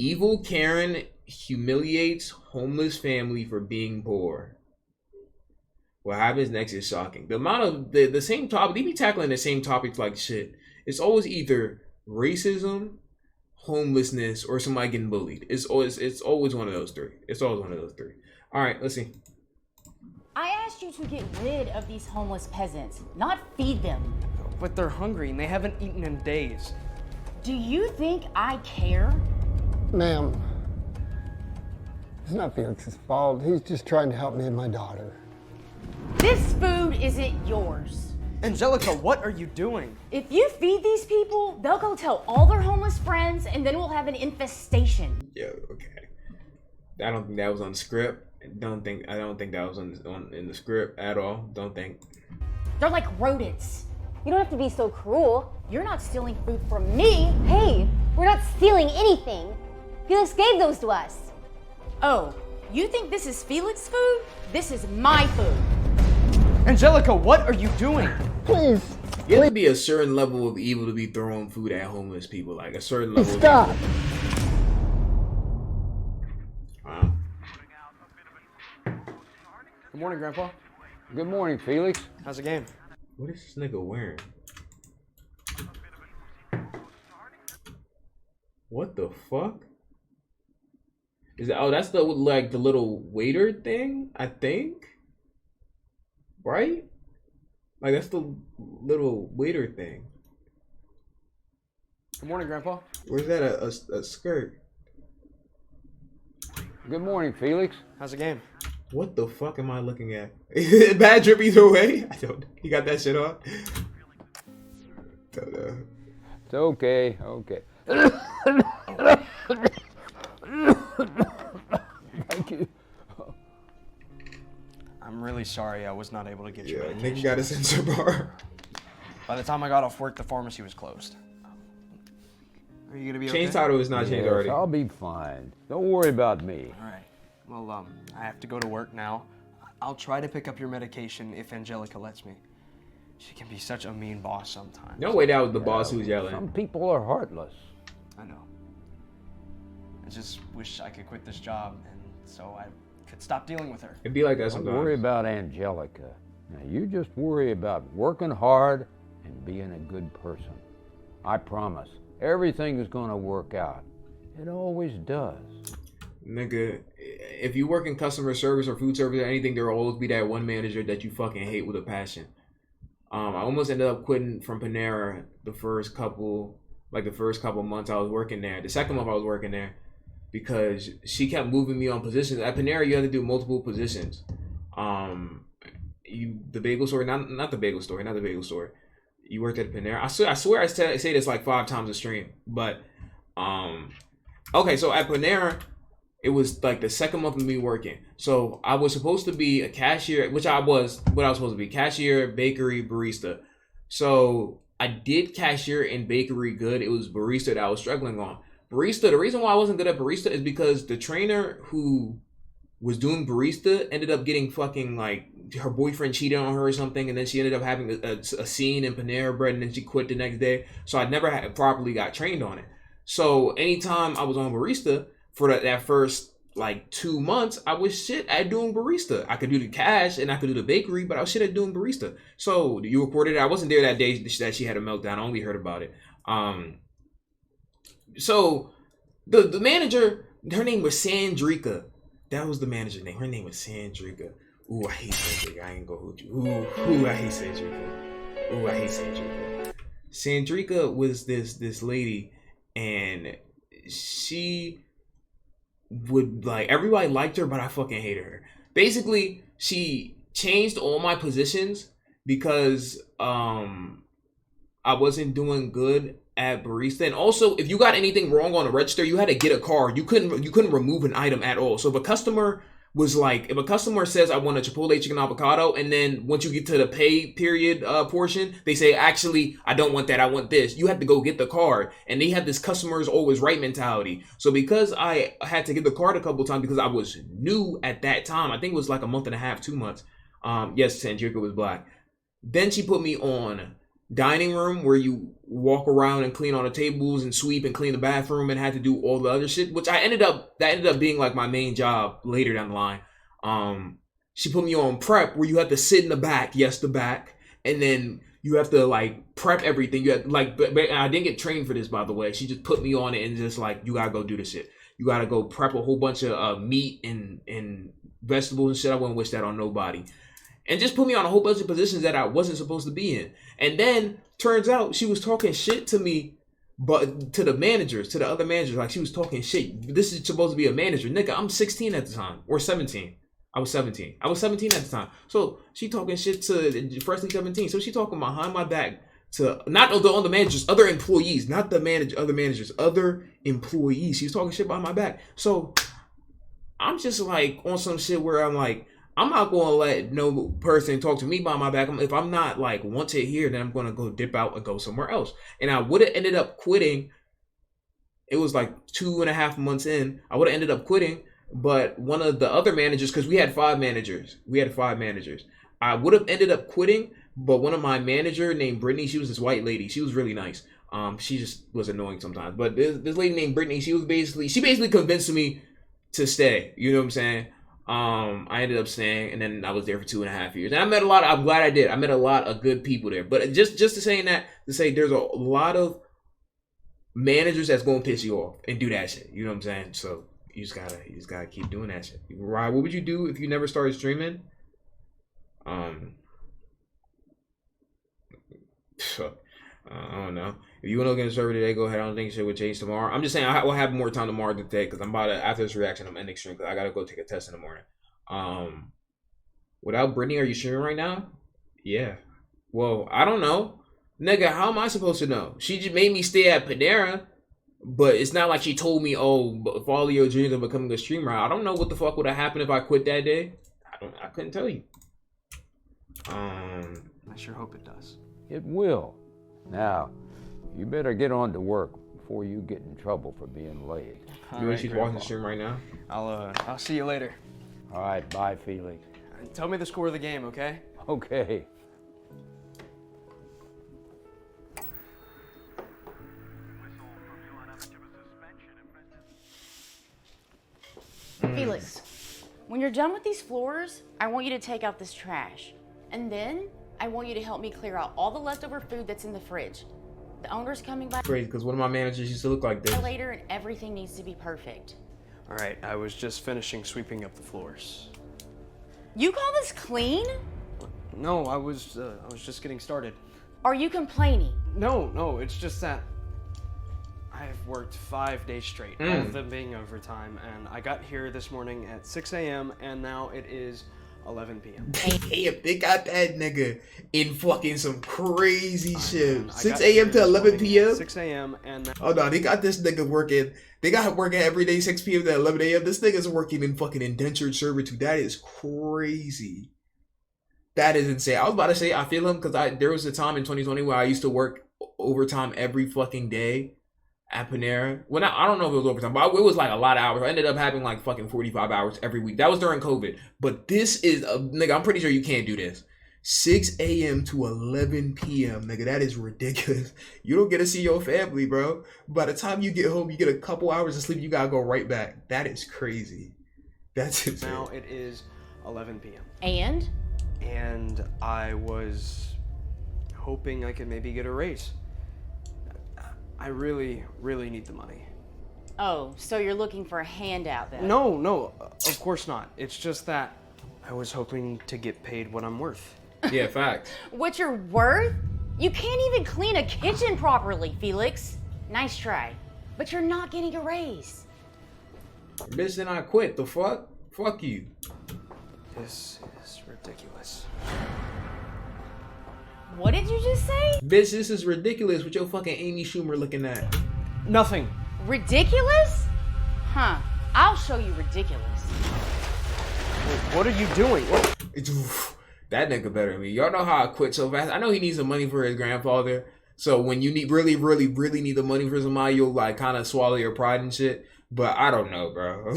Evil Karen humiliates homeless family for being poor. What happens next is shocking. The amount of the same topic, they be tackling the same topics like shit. It's always either racism, homelessness, or somebody getting bullied. It's always one of those three. It's always one of those three. All right, let's see. I asked you to get rid of these homeless peasants, not feed them. But they're hungry and they haven't eaten in days. Do you think I care? Ma'am, it's not Felix's fault. He's just trying to help me and my daughter. This food isn't yours. Angelica, what are you doing? If you feed these people, they'll go tell all their homeless friends, and then we'll have an infestation. Yeah, okay. I don't think that was on script. I don't think that was on in the script at all. Don't think. They're like rodents. You don't have to be so cruel. You're not stealing food from me. Hey, we're not stealing anything. Felix gave those to us. Oh, you think this is Felix's food? This is my food. Angelica, what are you doing? Please. You have to be a certain level of evil to be throwing food at homeless people. Like a certain level. Stop. Of evil. Wow. Good morning, Grandpa. Good morning, Felix. How's the game? What is this nigga wearing? What the fuck? Is that? Oh, that's the like the little waiter thing, I think. Right? Like that's the little waiter thing. Good morning, Grandpa. Where's that a skirt? Good morning, Felix. How's the game? What the fuck am I looking at? Bad drip either way. I don't. You got that shit on? Don't know. It's okay, okay. Thank you. I'm really sorry I was not able to get you Yeah, medication. nigga got a sensor bar. By the time I got off work, the pharmacy was closed. Are you gonna be okay? Change title is not changed Yes, already. I'll be fine. Don't worry about me. All right. Well, I have to go to work now. I'll try to pick up your medication if Angelica lets me. She can be such a mean boss sometimes. No way that was the boss who was yelling. Some people are heartless. I know. I just wish I could quit this job, and so I could stop dealing with her. It'd be like that Don't sometimes. worry about Angelica. Now, you just worry about working hard and being a good person. I promise, everything is going to work out. It always does. Nigga, if you work in customer service or food service or anything, there will always be that one manager that you fucking hate with a passion. I almost ended up quitting from Panera the first couple months I was working there. The second month I was working there because she kept moving me on positions. At Panera, you had to do multiple positions. The bagel store, not the bagel store. You worked at Panera. I swear I say this like 5 times a stream, but okay. So at Panera, it was like the second month of me working. So I was supposed to be a cashier, which I was supposed to be: cashier, bakery, barista. So I did cashier and bakery good. It was barista that I was struggling on. Barista, the reason why I wasn't good at barista is because the trainer who was doing barista ended up getting fucking like her boyfriend cheated on her or something, and then she ended up having a scene in Panera Bread, and then she quit the next day. So I never properly got trained on it. So anytime I was on barista for that first like 2 months, I was shit at doing barista. I could do the cash and I could do the bakery, but I was shit at doing barista. So you reported it. I wasn't there that day that she had a meltdown. I only heard about it. So the manager, her name was Sandrika. That was the manager name. Her name was Sandrika. Ooh, I hate Sandrika. I ain't gonna hold you. Ooh, I hate Sandrika. Ooh, I hate Sandrika. Sandrika was this lady, and she would like, everybody liked her, but I fucking hated her. Basically, she changed all my positions because I wasn't doing good at barista. And also, if you got anything wrong on the register, you had to get a card. You couldn't remove an item at all. So if a customer says I want a Chipotle chicken avocado, and then once you get to the pay period portion, they say, actually, I don't want that, I want this, you had to go get the card. And they had this customer's always right mentality. So because I had to get the card a couple times because I was new at that time, I think it was like a month and a half, 2 months. Yes, Sandrika was black. Then she put me on dining room where you walk around and clean all the tables and sweep and clean the bathroom and had to do all the other shit, which that ended up being like my main job later down the line. She put me on prep where you have to sit in the back, the back, and then you have to like prep everything. You have like, but I didn't get trained for this, by the way. She just put me on it and just like, you gotta go do this shit. You gotta go prep a whole bunch of meat and vegetables and shit. I wouldn't wish that on nobody. And just put me on a whole bunch of positions that I wasn't supposed to be in. And then turns out she was talking shit to me, but to the managers, to the other managers, like she was talking shit. This is supposed to be a manager. Nigga, I'm 16 at the time, or 17. I was 17. I was 17 at the time. So she talking shit to freshly 17. So she talking behind my back to not the other managers, other employees, not the manager, other managers, other employees. She was talking shit behind my back. So I'm just like on some shit where I'm like, I'm not going to let no person talk to me behind my back. If I'm not like wanted here, then I'm going to go dip out and go somewhere else. And I would have ended up quitting. It was like 2.5 months in. I would have ended up quitting. But one of the other managers, because we had 5 managers. I would have ended up quitting, but one of my manager named Brittany, she was this white lady. She was really nice. She just was annoying sometimes. But this lady named Brittany, she basically convinced me to stay. You know what I'm saying? I ended up staying, and then I was there for 2.5 years. And I met a lot. I'm glad I did. I met a lot of good people there. But just to say there's a lot of managers that's gonna piss you off and do that shit. You know what I'm saying? So you just gotta keep doing that shit. Ryan, what would you do if you never started streaming? I don't know. If you want to look at the server today, go ahead. I don't think shit would change tomorrow. I'm just saying I will have more time tomorrow than today because I'm about to, after this reaction, I'm ending stream because I gotta go take a test in the morning. Without Brittany, are you streaming right now? Yeah. Well, I don't know. Nigga, how am I supposed to know? She just made me stay at Panera. But it's not like she told me, oh, follow your dreams of becoming a streamer. I don't know what the fuck would have happened if I quit that day. I couldn't tell you. I sure hope it does. It will. Now, you better get on to work before you get in trouble for being late. You know she's watching the stream right now? I'll see you later. All right, bye, Felix. Tell me the score of the game, okay? Okay. Felix, when you're done with these floors, I want you to take out this trash. And then I want you to help me clear out all the leftover food that's in the fridge. The owner's coming by Crazy, because one of my managers used to look like this. later and everything needs to be perfect. All right, I was just finishing sweeping up the floors. You call this clean? No, I was just getting started. Are you complaining? No, it's just that I've worked 5 days straight, all of them being overtime, and I got here this morning at 6 a.m. and now it is 11 p.m. Damn, they got that nigga in fucking some crazy shit. 6 a.m. to 11 p.m. 6 a.m. and oh no, they got this nigga working. They got him working every day 6 p.m. to 11 a.m. This nigga's working in fucking indentured servitude. That is crazy. That is insane. I was about to say I feel him because there was a time in 2020 where I used to work overtime every fucking day at Panera. Well, I don't know if it was overtime, but it was like a lot of hours. I ended up having like fucking 45 hours every week. That was during COVID. But this is a nigga. I'm pretty sure you can't do this. 6 a.m. to 11 p.m. Nigga, that is ridiculous. You don't get to see your family, bro. By the time you get home, you get a couple hours of sleep. You gotta go right back. That is crazy. That's insane. now it is 11 p.m. And I was hoping I could maybe get a raise. I really, really need the money. oh, so you're looking for a handout then? No, of course not. It's just that I was hoping to get paid what I'm worth. Yeah, facts. What you're worth? You can't even clean a kitchen properly, Felix. Nice try. But you're not getting a raise. Bitch, then I quit. The fuck? Fuck you. This is ridiculous. What did you just say? Bitch, this is ridiculous with your fucking Amy Schumer looking at. Nothing. Ridiculous? Huh. I'll show you ridiculous. Wait, what are you doing? What? That nigga better than me. Y'all know how I quit so fast. I know he needs some money for his grandfather. So when you really need the money for somebody, you'll like kind of swallow your pride and shit. But I don't know, bro.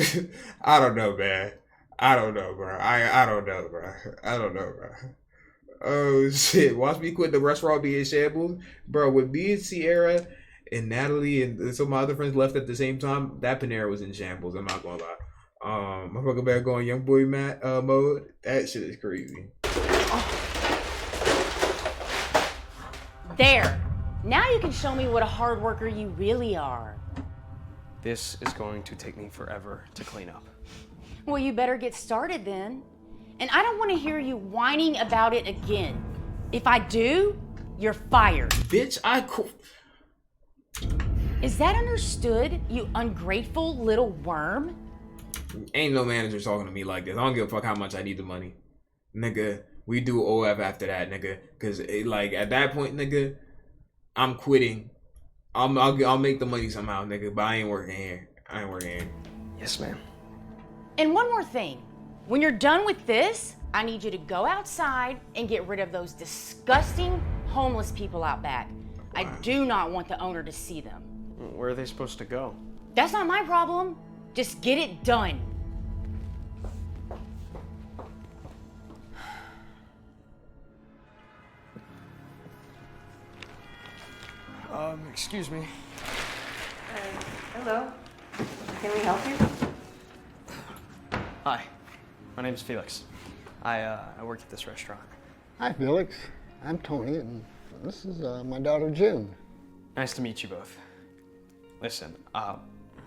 I don't know, man. I don't know, bro. I don't know, bro. Oh shit! Watch me quit the restaurant be in shambles, bro. With me and Sierra and Natalie and some of my other friends left at the same time, that Panera was in shambles. I'm not gonna lie. I'm fucking back going young boy mode. That shit is crazy. There. Now you can show me what a hard worker you really are. This is going to take me forever to clean up. Well, you better get started then. And I don't want to hear you whining about it again. If I do, you're fired. Bitch, Is that understood, you ungrateful little worm? Ain't no manager talking to me like this. I don't give a fuck how much I need the money. Nigga, we do OF after that, nigga. Cause like at that point, nigga, I'm quitting. I'll make the money somehow, nigga, but I ain't working here. Yes, ma'am. And one more thing. When you're done with this, I need you to go outside and get rid of those disgusting homeless people out back. I do not want the owner to see them. Where are they supposed to go? That's not my problem. Just get it done. Excuse me. Hello. Can we help you? Hi, my name's Felix. I work at this restaurant. Hi, Felix. I'm Tony, and this is my daughter, June. Nice to meet you both. Listen,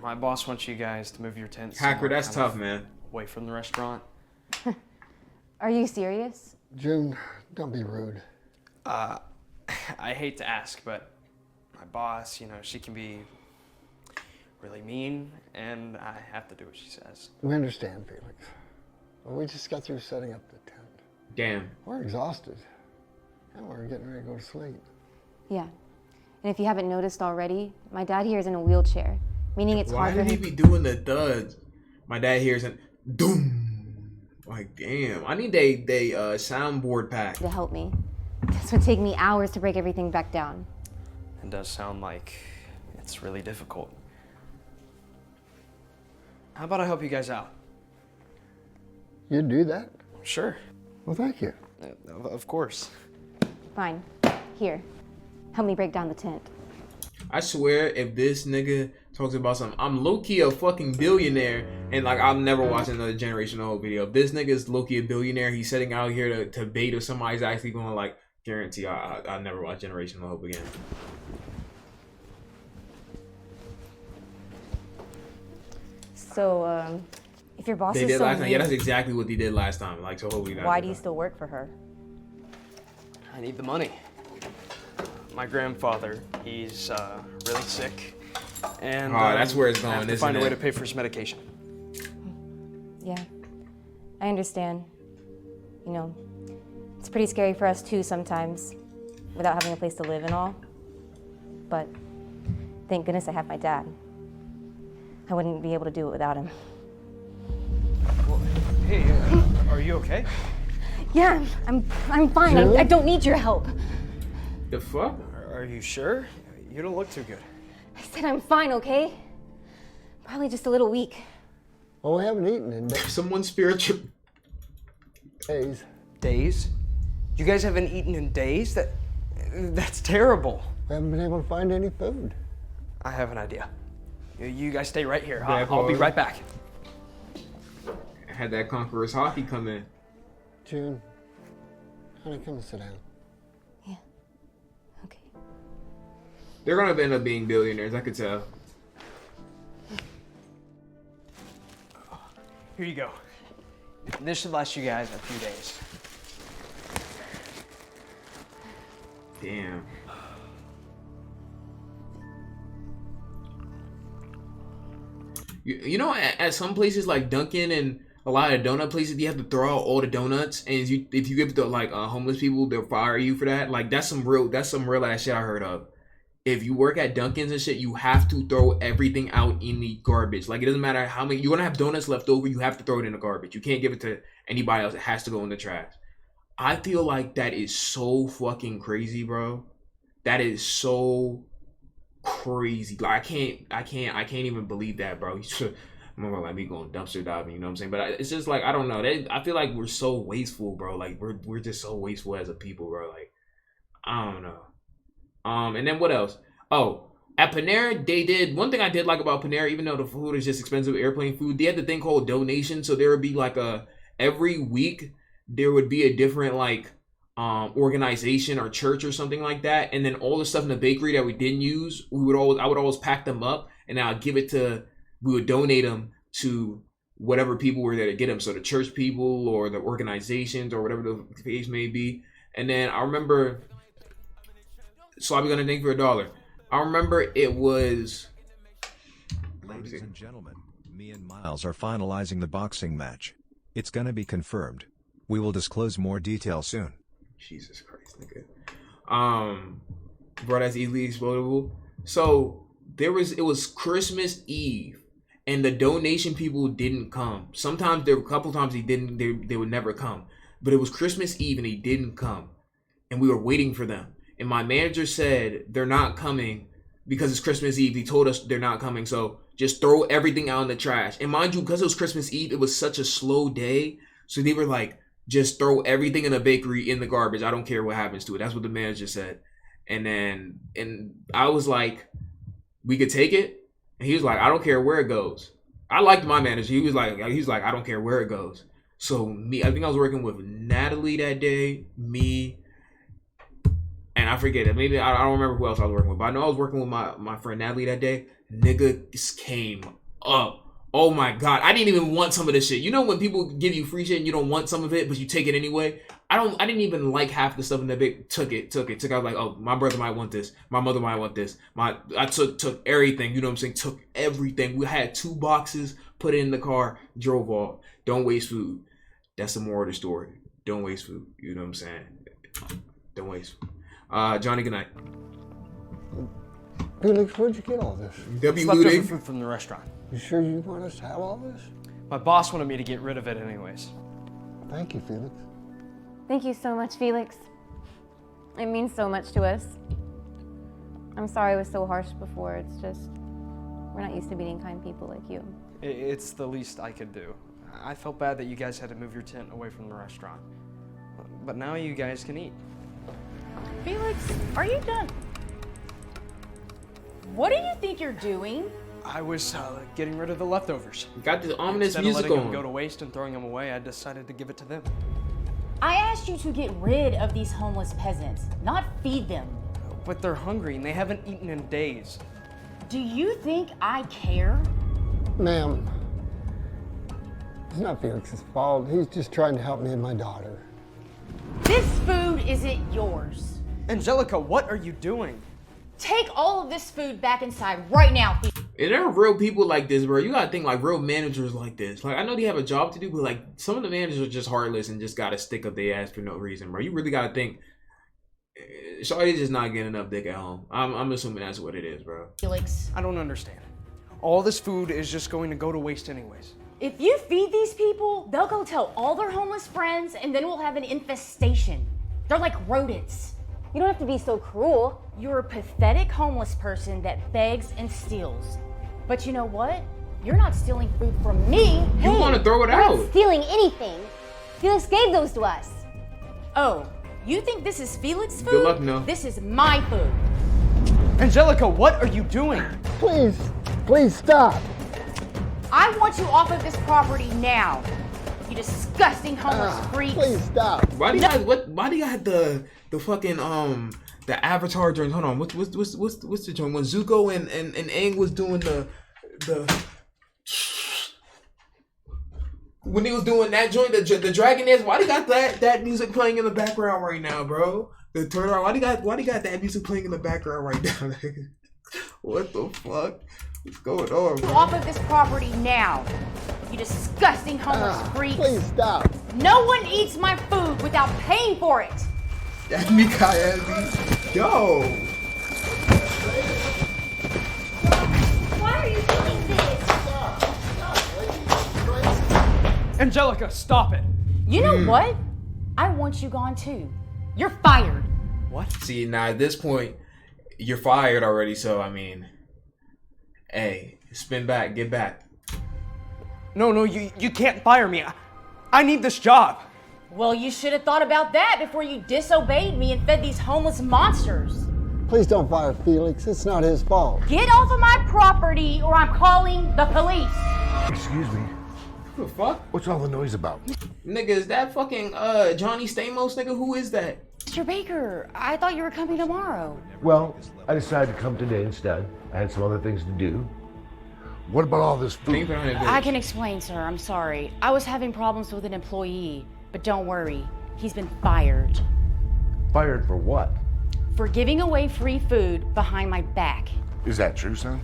my boss wants you guys to move your tents. Hacker, somewhere that's kind tough, of man. Away from the restaurant. Are you serious? June, don't be rude. I hate to ask, but my boss, she can be really mean, and I have to do what she says. We understand, Felix. Well, we just got through setting up the tent. Damn. We're exhausted, and we're getting ready to go to sleep. Yeah. And if you haven't noticed already, my dad here is in a wheelchair, meaning it's Why hard for did he him. be doing the thuds? My dad hears and doom. Like damn, I need a soundboard pack. To help me. This would take me hours to break everything back down. It does sound like it's really difficult. How about I help you guys out? You'd do that? Sure. Well, thank you. Of course. Fine. Here. Help me break down the tent. I swear, if this nigga talks about something, I'm low-key a fucking billionaire, and like I'm never watching another Generation Hope video. If this nigga is low-key a billionaire, he's setting out here to bait if somebody's actually going to like guarantee I'll never watch Generation Hope again. So, if your boss They is did so last time. Yeah, mean, that's exactly what they did last time. Like, so hopefully not. Why do you still work for her? I need the money. My grandfather, he's really sick, and that's where it's I have going, to isn't find a way it? to pay for his medication. yeah, I understand. You know, it's pretty scary for us too sometimes, without having a place to live and all. But thank goodness I have my dad. I wouldn't be able to do it without him. Well, hey, are you okay? Yeah, I'm fine. I don't need your help. The fuck? Are you sure? You don't look too good. I said I'm fine, okay? Probably just a little weak. Well, we haven't eaten in Someone spiritual. days. Days? You guys haven't eaten in days? That's terrible. We haven't been able to find any food. I have an idea. You guys stay right here. Yeah, I'll be right back. Had that Conqueror's hockey come in. June, honey, come and sit down. Yeah. Okay. They're gonna end up being billionaires, I could tell. Here you go. This should last you guys a few days. Damn. You know, at some places like Dunkin' and a lot of donut places, you have to throw out all the donuts, and if you give it to like homeless people, they'll fire you for that. Like that's some real ass shit I heard of. If you work at Dunkin's and shit, you have to throw everything out in the garbage. Like it doesn't matter how many you're gonna have donuts left over, you have to throw it in the garbage. You can't give it to anybody else. It has to go in the trash. I feel like that is so fucking crazy, bro. That is so crazy. Like I can't even believe that, bro. I'm not gonna like me going dumpster diving, you know what I'm saying? But it's just like I don't know. I feel like we're so wasteful, bro. Like we're just so wasteful as a people, bro. Like I don't know. And then what else? Oh, at Panera, they did one thing I did like about Panera, even though the food is just expensive airplane food. They had the thing called donation, so there would be like every week there would be a different like organization or church or something like that, and then all the stuff in the bakery that we didn't use, I would always pack them up and I'd give it to. We would donate them to whatever people were there to get them. So the church people or the organizations or whatever the case may be. And then I remember, so I'll be gonna thank for $1. I remember it was. Ladies and gentlemen, me and Miles are finalizing the boxing match. It's gonna be confirmed. We will disclose more details soon. Jesus Christ, nigga. Bro, that's easily explodable. So it was Christmas Eve. And the donation people didn't come. Sometimes there were a couple times they would never come. But it was Christmas Eve and they didn't come. And we were waiting for them. And my manager said they're not coming because it's Christmas Eve. He told us they're not coming. So just throw everything out in the trash. And mind you, because it was Christmas Eve, it was such a slow day. So they were like, just throw everything in the bakery in the garbage. I don't care what happens to it. That's what the manager said. And I was like, we could take it. And he was like, I don't care where it goes. I liked my manager. He was like, I don't care where it goes. So I think I was working with Natalie that day, me, and I forget it. Maybe I don't remember who else I was working with, but I know I was working with my friend Natalie that day. Nigga came up. Oh my God. I didn't even want some of this shit. You know when people give you free shit and you don't want some of it, but you take it anyway? I didn't even like half the stuff in the big. Took it. I was like, oh, my brother might want this. My mother might want this. I took everything, you know what I'm saying? Took everything. We had 2 boxes, put it in the car, drove off. Don't waste food. That's the moral of the story. Don't waste food. You know what I'm saying? Don't waste food. Johnny, good night. Felix, where'd you get all this? It's leftover food from the restaurant. You sure you want us to have all this? My boss wanted me to get rid of it anyways. Thank you, Felix. Thank you so much, Felix. It means so much to us. I'm sorry I was so harsh before. It's just, we're not used to meeting kind people like you. It's the least I could do. I felt bad that you guys had to move your tent away from the restaurant. But now you guys can eat. Felix, are you done? What do you think you're doing? I was getting rid of the leftovers. Got this ominous Instead music of letting on. them go to waste and throwing them away, I decided to give it to them. I asked you to get rid of these homeless peasants, not feed them. But they're hungry and they haven't eaten in days. Do you think I care? Ma'am, it's not Felix's fault. He's just trying to help me and my daughter. This food isn't yours. Angelica, what are you doing? Take all of this food back inside right now. And there are real people like this, bro. You gotta think like real managers like this. Like I know they have a job to do, but like some of the managers are just heartless and just gotta stick up their ass for no reason, bro. You really gotta think. Shawty's just not getting enough dick at home. I'm assuming that's what it is, bro. Felix, I don't understand. All this food is just going to go to waste anyways. if you feed these people, they'll go tell all their homeless friends, and then we'll have an infestation. They're like rodents. You don't have to be so cruel. You're a pathetic homeless person that begs and steals. But you know what? You're not stealing food from me. You want to throw it out. Not stealing anything. Felix gave those to us. Oh, you think this is Felix's food? Good luck, no. This is my food. Angelica, what are you doing? Please stop. I want you off of this property now. You disgusting homeless freaks. Please stop. Why do you guys? Why do you got the fucking the Avatar joint? Hold on. What's the joint when Zuko and Aang was doing the when he was doing that joint, the dragon dance? Why do you got that music playing in the background right now, bro? The turtle. Why do you got that music playing in the background right now? What the fuck? What's going on, bro? Off of this property now. You disgusting homeless freaks. Please stop. No one eats my food without paying for it. That's me, Kayezi. Yo. Why are you doing this? Angelica, stop it. You know what? I want you gone too. You're fired. What? See, now at this point, you're fired already. So I mean, hey, spin back, get back. No, you can't fire me. I need this job. Well, you should have thought about that before you disobeyed me and fed these homeless monsters. Please don't fire Felix. It's not his fault. Get off of my property or I'm calling the police. Excuse me. What the fuck? What's all the noise about? Nigga, is that fucking Johnny Stamos, nigga? Who is that? Mr. Baker, I thought you were coming tomorrow. Well, I decided to come today instead. I had some other things to do. What about all this food? I can explain, sir. I'm sorry. I was having problems with an employee, but don't worry. He's been fired. Fired for what? For giving away free food behind my back. Is that true, son?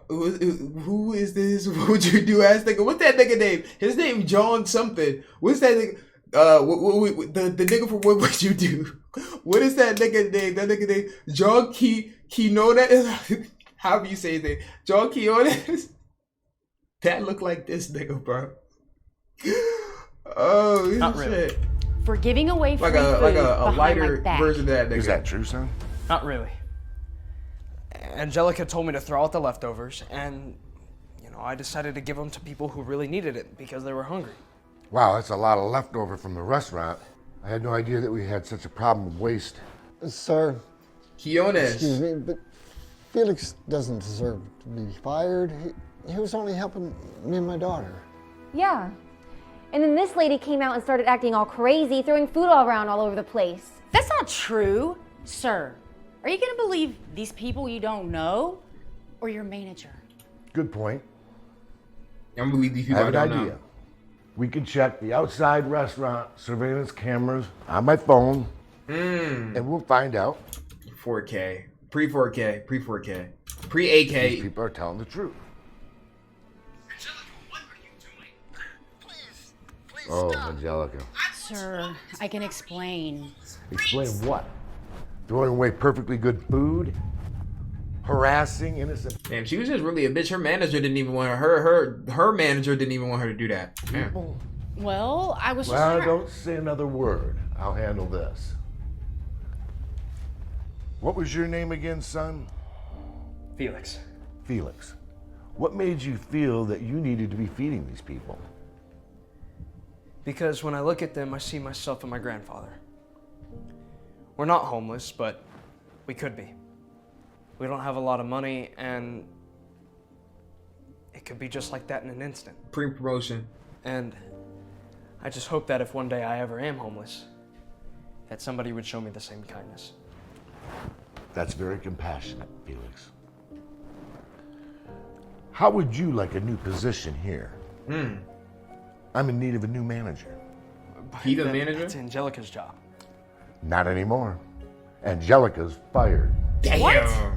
Who is this? What would you do, ass nigga? What's that nigga name? His name John something. What's that nigga? The nigga from What Would You Do? What is that nigga name? That nigga name John Quinones. How do you say his name? John Quinones. That look like this nigga, bro. Oh, Not shit. really. For giving away free Like food a behind lighter my back. version of that nigga. Is that true, son? Not really. Angelica told me to throw out the leftovers, and, I decided to give them to people who really needed it because they were hungry. Wow, that's a lot of leftover from the restaurant. I had no idea that we had such a problem with waste. Sir, Quinones. excuse me, but Felix doesn't deserve to be fired. He was only helping me and my daughter. Yeah. And then this lady came out and started acting all crazy, throwing food all around all over the place. That's not true. Sir, are you going to believe these people you don't know or your manager? Good point. I don't believe these I people have I an don't idea. know. We can check the outside restaurant surveillance cameras on my phone, and we'll find out 4K. Pre-4K. Pre-4K. if Pre-AK. these people are telling the truth. Oh, Angelica. Sir, I can explain. Explain what? Throwing away perfectly good food? Harassing innocent. Damn, she was just really a bitch. Her manager didn't even want her manager didn't even want her to do that. Damn. Well, I was just Well, trying- don't say another word. I'll handle this. What was your name again, son? Felix. Felix. What made you feel that you needed to be feeding these people? Because when I look at them, I see myself and my grandfather. We're not homeless, but we could be. We don't have a lot of money, and it could be just like that in an instant. Pre-promotion. And I just hope that if one day I ever am homeless, that somebody would show me the same kindness. That's very compassionate, Felix. How would you like a new position here? I'm in need of a new manager. He the That- manager? That's Angelica's job. Not anymore. Angelica's fired. Damn.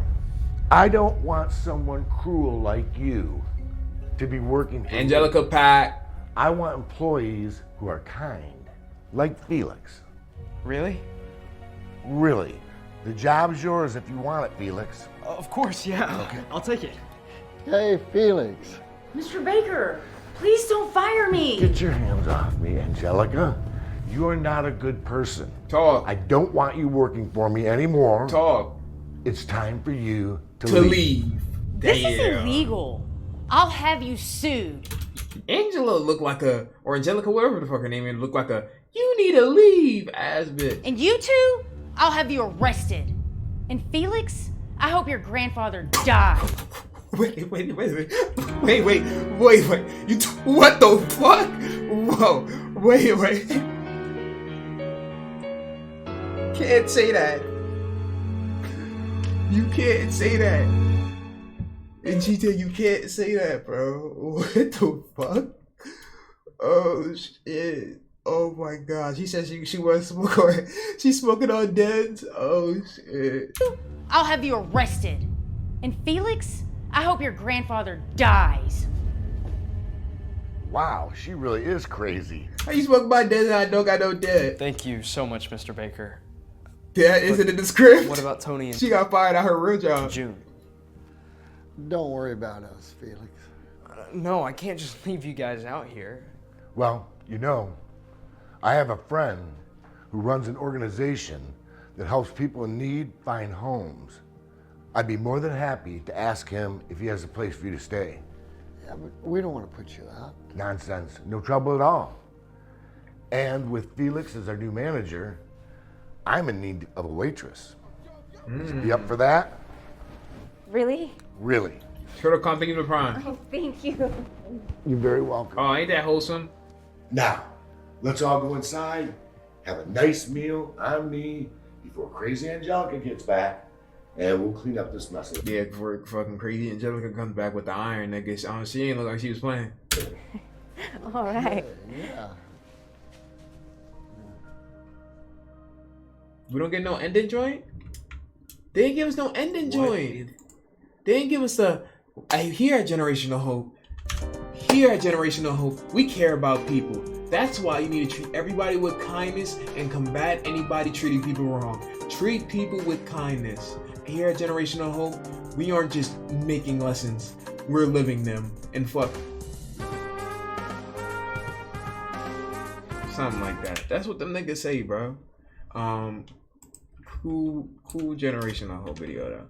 I don't want someone cruel like you to be working for me. Angelica Pack. I want employees who are kind, like Felix. Really? Really. The job's yours if you want it, Felix. Of course, yeah. Okay. I'll take it. Hey, Felix. Mr. Baker, please don't fire me. Get your hands off me, Angelica. You are not a good person. Talk. I don't want you working for me anymore. Talk. It's time for you to To leave. leave. This is Damn. illegal. I'll have you sued. Angela looked like a, or Angelica, whatever the fuck her name is, looked like a, you need to leave ass bitch. And you two, I'll have you arrested. And Felix, I hope your grandfather dies. Wait. You, what the fuck? Whoa. Wait. Can't say that. You can't say that. And she said you can't say that, bro. What the fuck? Oh shit. Oh my god. She said she was smoking. She's smoking on deads. Oh shit. I'll have you arrested. And Felix, I hope your grandfather dies. Wow, she really is crazy. How you smoke my dead and I don't got no dead? Thank you so much, Mr. Baker. That isn't in the script. What about Tony and She got fired at her real job. June? Don't worry about us, Felix. No, I can't just leave you guys out here. Well, I have a friend who runs an organization that helps people in need find homes. I'd be more than happy to ask him if he has a place for you to stay. Yeah, but we don't want to put you out. Nonsense. No trouble at all. And with Felix as our new manager, I'm in need of a waitress. You up for that? Really? Really. Turtle Con, thank you for Prime. Oh, thank you. You're very welcome. Oh, ain't that wholesome? Now, let's all go inside, have a nice meal on me before crazy Angelica gets back, and we'll clean up this mess. Yeah, before fucking crazy Angelica comes back with the iron, that gets she ain't look like she was playing. All right. Yeah. We don't get no ending joint? They didn't give us no ending joint. They didn't give us the. Here at Generational Hope, we care about people. That's why you need to treat everybody with kindness and combat anybody treating people wrong. Treat people with kindness. Here at Generational Hope, we aren't just making lessons, we're living them. And fuck. Something like that. That's what them niggas say, bro. Cool Generational Hope video though.